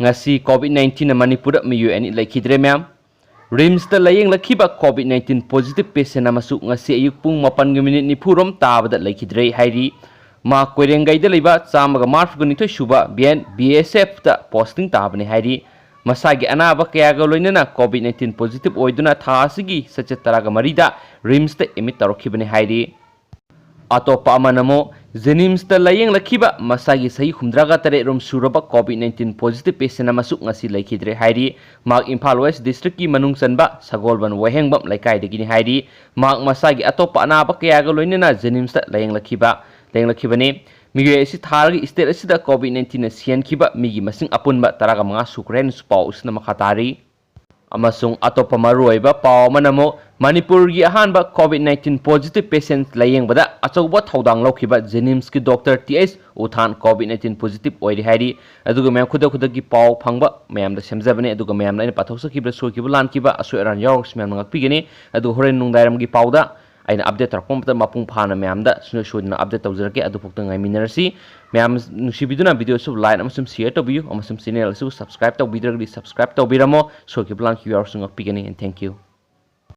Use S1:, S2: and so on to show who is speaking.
S1: ngasi COVID-19 na Manipur miyu ani laikhidre myam rims ta layeng lakhiba COVID-19 positive patient amasu ngasi ayuk pung 8 minute nipurom tabada laikhidre hairi ma koirengai da leiba chamaga marf gunithoi suba BSF ta posting tabani hairi masagi anaba kaya ga loinana COVID-19 positive oiduna tha asigi sache taraga marida rims ta emit tarokibani hairi atopa amanamo Jenims ta layeng lakhiba masagi sahi humdraga tare rom suraba COVID-19 positive patient amasuk ngasi laikhidre hairi mak Imphal West district ki manung sanba sagolban wahengbam laikai degini hairi mak masagi atopa anaba kaya ga loinana Jenims ta layeng lakhibani migi esi thargi state asida COVID-19 na sian khiba migi masing apunba taraga mga sukren spau usna makhatari amasung atopa maruiba pau manamo Manipur gi ahanba COVID-19 positive patient layeng bada achauba thodang lokhiba Jenims ki doctor TS uthan COVID-19 positive oiri hairi aduga mem khuda gi pau phangba mem da semjabane aduga mem laina pathoksa kibra sokiba lan kiba asu eran yorks mem ngak pigini adu horen nungdairam gi pauda aina update tarpom ta mapung phana mem da suna update tawjarake adu phokta ngai minerasi mem nusibiduna video sub like amasum share tobiyu amasum channel su subscribe tawbidragdi subscribe tawbiramo sokiba lan ki yorks ngak pigini and thank you.